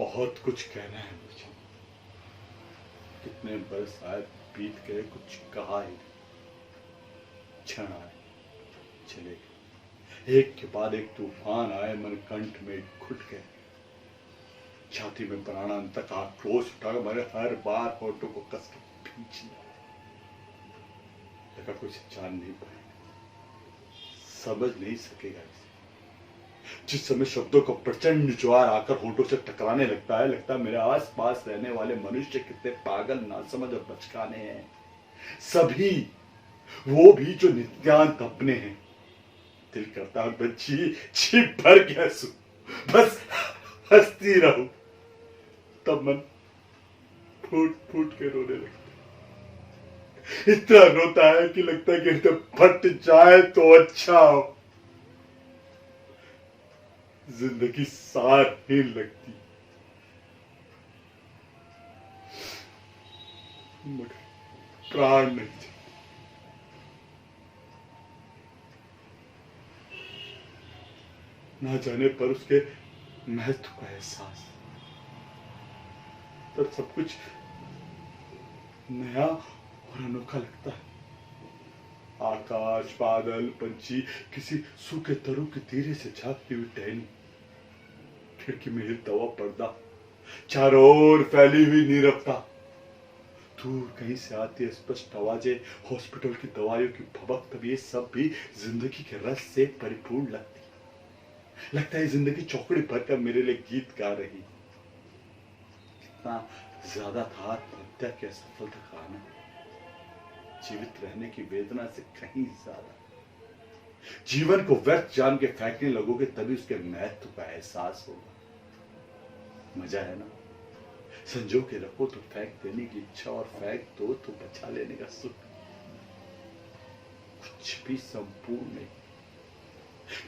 बहुत कुछ कहना है मुझे। कितने बरस आए बीत गए, कुछ कहा ही नहीं। क्षण आए चले गए, एक के बाद एक तूफान आए, मन कंठ में घुट गए। छाती में प्राणांतक आक्रोश उठा, मैंने हर बार होठों को कस के खींच लिया। लगा कुछ जान नहीं पाएगा, समझ नहीं सकेगा इसे। जिस समय शब्दों का प्रचंड ज्वार आकर होठों से टकराने लगता है, लगता है मेरे आस पास रहने वाले मनुष्य कितने पागल, नासमझ और बचकाने हैं। सभी, वो भी जो नित्यांत अपने हैं। दिल करता है मैं जी भर के हंसू, बस हंसती रहूं। तब मन फूट फूट के रोने लगता है। इतना रोता है कि लगता है कि फट जाए तो अच्छा हो। जिंदगी सारहीन लगती, मगर प्राण नहीं चलते। ना जाने पर उसके महत्व का एहसास, तब सब कुछ नया और अनोखा लगता है। आकाश, बादल, पंछी, किसी सूखे तरु की धीरे से झांकती हुई टहनी, खिड़की में हिलता हुआ पर्दा, चारों ओर फैली हुई नीरवता, दूर कहीं से आती है स्पष्ट आवाजें, हॉस्पिटल की दवाइयों की भभक, तब ये सब भी जिंदगी के रस से परिपूर्ण लगता है जिंदगी चौकड़ी भरकर मेरे लिए गीत गा रही। कितना ज्यादा था आत्महत्या की असफलता का आनंद, जीवित रहने की वेदना से कहीं ज्यादा। जीवन को व्यर्थ जान के फेंकने लगोगे तभी उसके महत्व का एहसास होगा। मजा है ना, संजो के रखो तो फेंक देने की इच्छा, और फेंक दो तो बचा लेने का सुख। कुछ भी संपूर्ण नहीं।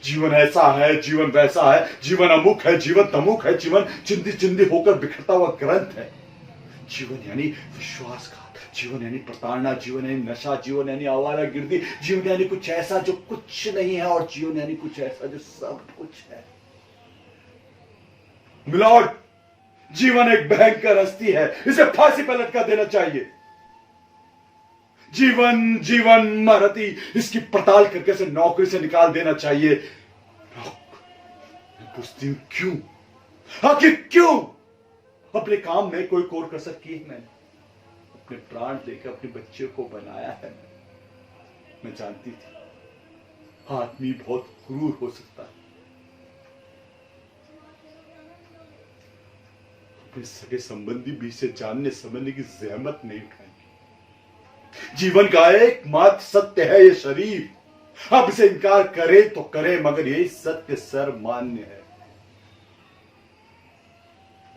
जीवन ऐसा है, जीवन वैसा है, जीवन अमुक है, जीवन तमुक है, जीवन चिंदी चिंदी होकर बिखरता हुआ ग्रंथ है। जीवन यानी विश्वासघात, जीवन यानी प्रताड़ना, जीवन यानी नशा, जीवन यानी आवारागर्दी, जीवन यानी कुछ ऐसा जो कुछ नहीं है, और जीवन यानी कुछ ऐसा जो सब कुछ है। मिलॉर्ड, जीवन एक भयंकर हस्ती है, इसे फांसी पर लटका देना चाहिए। जीवन जीवन मरती, इसकी पड़ताल करके से नौकरी से निकाल देना चाहिए। मैं पूछती हूं क्यों, आखिर क्यों? अपने काम में कोई कोर कसर की है मैंने, अपने प्राण देकर अपने बच्चे को बनाया है। मैं जानती थी आदमी बहुत क्रूर हो सकता है, अपने सगे संबंधी भी इसे जानने समझने की जहमत नहीं उठाएंगे। जीवन का एकमात्र सत्य है ये शरीर, अब इसे इनकार करे तो करे, मगर यही सत्य सर्वमान्य है।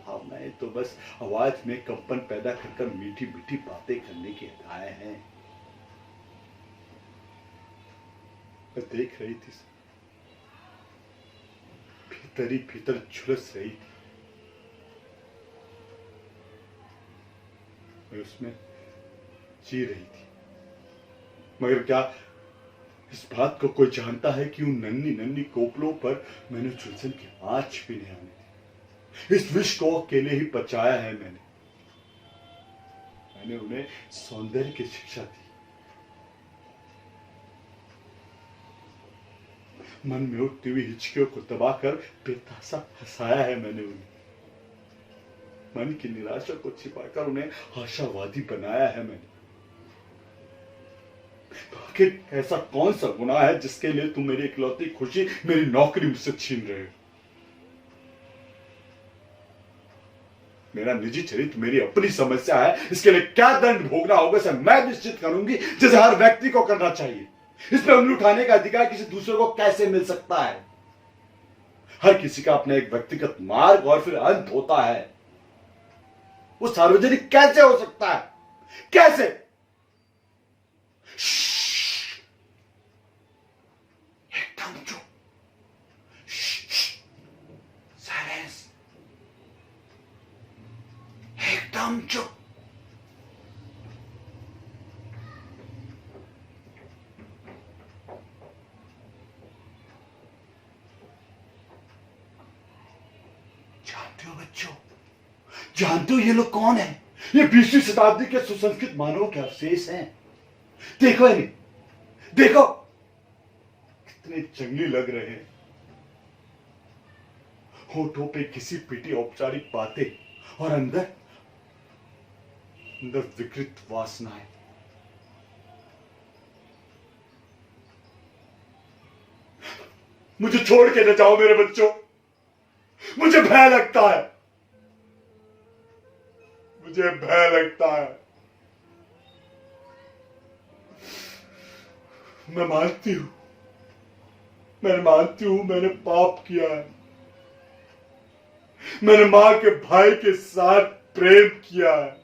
भावनाएं तो बस आवाज में कंपन पैदा कर मीठी मीठी बातें करने की अदाएं हैं। मैं देख रही थी, भीतर ही भीतर झुलस रही थी। मैं उसमें जी रही थी, मगर क्या इस बात को कोई जानता है कि उन नन्ही नन्ही कोपलों पर मैंने झुलसन की आंच भी नहीं आने दी। इस विष को अकेले ही बचाया है मैंने उन्हें सौंदर्य की शिक्षा दी। मन में उठती हुई हिचकियों को दबाकर बेतासा हंसाया है मैंने उन्हें। मन की निराशा को छिपाकर उन्हें आशावादी बनाया है मैंने। आखिर ऐसा कौन सा गुनाह है जिसके लिए तुम मेरी इकलौती खुशी, मेरी नौकरी मुझसे छीन रहे हो? मेरा निजी चरित्र मेरी अपनी समस्या है, इसके लिए क्या दंड भोगना होगा इसे मैं निश्चित करूंगी, जैसे हर व्यक्ति को करना चाहिए। इस पर उंगली उठाने का अधिकार किसी दूसरे को कैसे मिल सकता है? हर किसी का अपना एक व्यक्तिगत मार्ग और फिर अंत होता है, वो सार्वजनिक कैसे हो सकता है? कैसे? एकदम चुप, साइलेंस, एकदम चुप। जानते हो बच्चों, जानते हो ये लोग कौन है? ये 20वीं शताब्दी के सुसंस्कृत मानवों के अवशेष हैं। देखो इन्हें, देखो कितने जंगली लग रहे हैं। होठों पे किसी पीटी औपचारिक बातें और अंदर अंदर विकृत वासनाएं। मुझे छोड़ के न जाओ मेरे बच्चों, मुझे भय लगता है, मुझे भय लगता है। मैं मानती हूं, मैं मानती हूं मैंने पाप किया है। मैंने मां के भाई के साथ प्रेम किया है,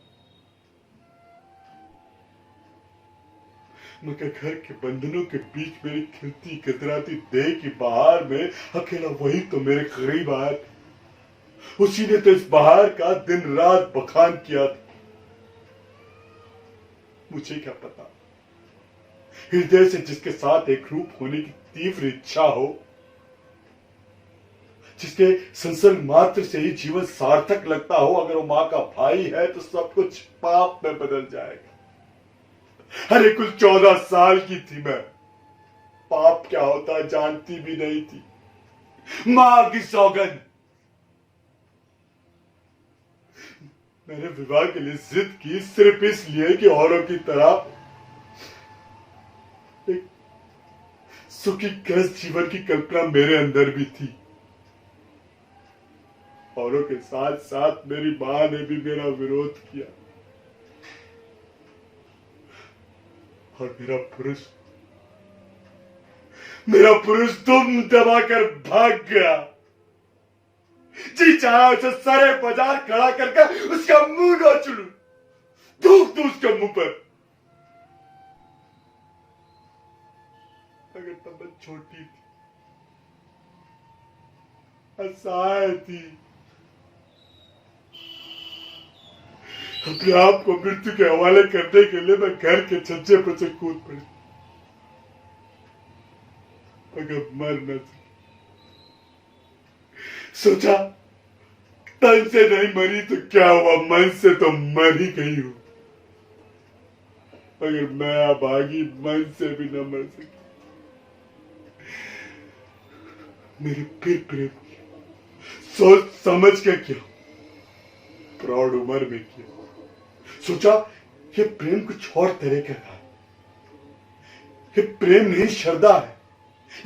मगर घर के बंधनों के बीच मेरी खिलती कतराती देह की बहार में अकेला वही तो मेरे करीब आया था। उसी ने तो इस बहार का दिन रात बखान किया था। मुझे क्या पता, हृदय से जिसके साथ एक रूप होने की तीव्र इच्छा हो, जिसके संसर्ग मात्र से ही जीवन सार्थक लगता हो, अगर वो मां का भाई है तो सब कुछ पाप में बदल जाएगा। अरे कुल 14 साल की थी मैं, पाप क्या होता जानती भी नहीं थी। मां की सौगंध, मैंने विवाह के लिए जिद की सिर्फ इसलिए कि औरों की तरह एक सुखी ग्रस्त जीवन की कल्पना मेरे अंदर भी थी। औरों के साथ साथ मेरी मां ने भी मेरा विरोध किया और मेरा पुरुष दुम दबाकर भाग गया। जी चाहा उसे सारे बाजार खड़ा करके उसका मुंह नोच लूं, थूक दूं उसके मुंह पर। अगर तब मैं छोटी थी, असहाय थी, अपने आप को मृत्यु के हवाले करने के लिए मैं घर के छज्जे पर से कूद पड़ी, मगर मर न सकी। सोचा तन से नहीं मरी तो क्या हुआ, मन से तो मर ही गई हूं, मगर मैं अभागी मन से भी न मर सकी। मेरे फिर प्रेम सोच समझ के किया, प्रौढ़ उम्र में किया। सोचा ये प्रेम कुछ और तरह का है, ये प्रेम नहीं श्रद्धा है,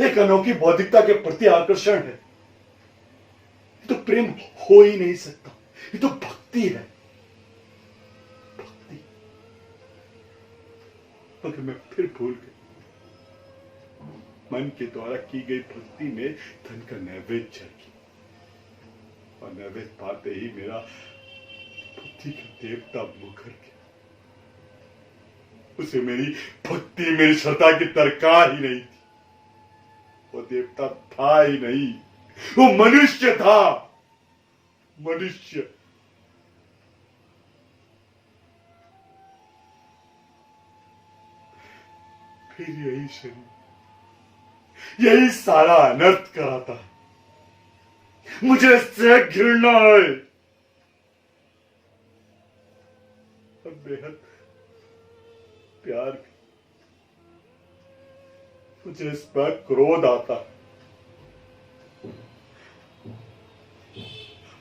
एक अनोखी बौद्धिकता के प्रति आकर्षण है। ये तो प्रेम हो ही नहीं सकता, ये तो भक्ति है, भक्ति। मगर मैं फिर भूल गया, मन के द्वारा की गई भक्ति में धन का नैवेद्य चढ़ गया और नैवेद्य पाते ही मेरा बुद्धि का देवता मुकर गया। उसे मेरी भक्ति, मेरी श्रद्धा की दरकार ही नहीं थी। वो देवता था ही नहीं, वो मनुष्य था, मनुष्य। फिर यही शरीर, यही सारा अनर्थ कराता है। मुझे इससे घृणा है और बेहद प्यार भी। मुझे इस पर क्रोध आता,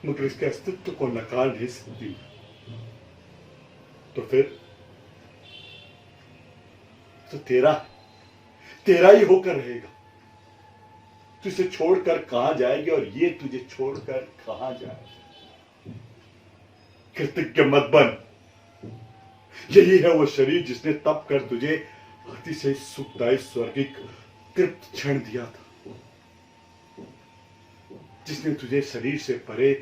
मगर इसके अस्तित्व को नकार नहीं सकती। तो फिर तो तेरा ही होकर रहेगा। तू इसे छोड़कर कहां जाएगी और ये तुझे छोड़कर कहां जाएगा? कृतज्ञ मत बन। यही है वो शरीर जिसने तप कर तुझे अति से सुखदायी स्वर्गिक तृप्त क्षण दिया था, जिसने तुझे शरीर से परे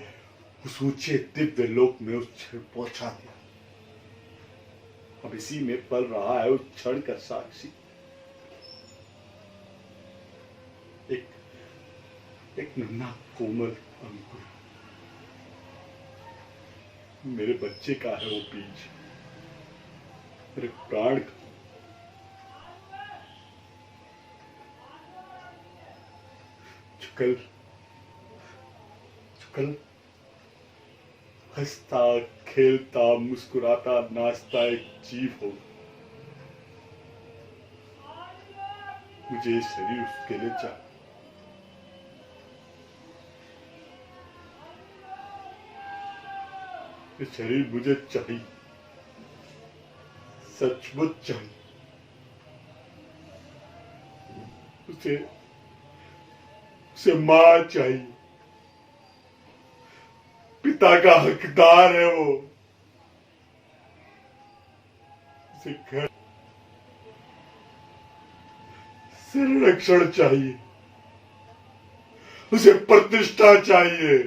उस ऊंचे दिव्य लोक में उस क्षण पहुंचा दिया। अब इसी में पल रहा है उस क्षण का साक्षी। एक नन्हा कोमल अंकुर, मेरे बच्चे का है वो बीज, मेरे प्राण का। कल हंसता खेलता मुस्कुराता नाचता एक जीव हो। मुझे ये शरीर उसके लिए चाहिए। ये शरीर मुझे चाहिए, सचमुच चाहिए। उसे उसे मां चाहिए, पिता का हकदार है वो। उसे घर संरक्षण चाहिए, उसे प्रतिष्ठा चाहिए।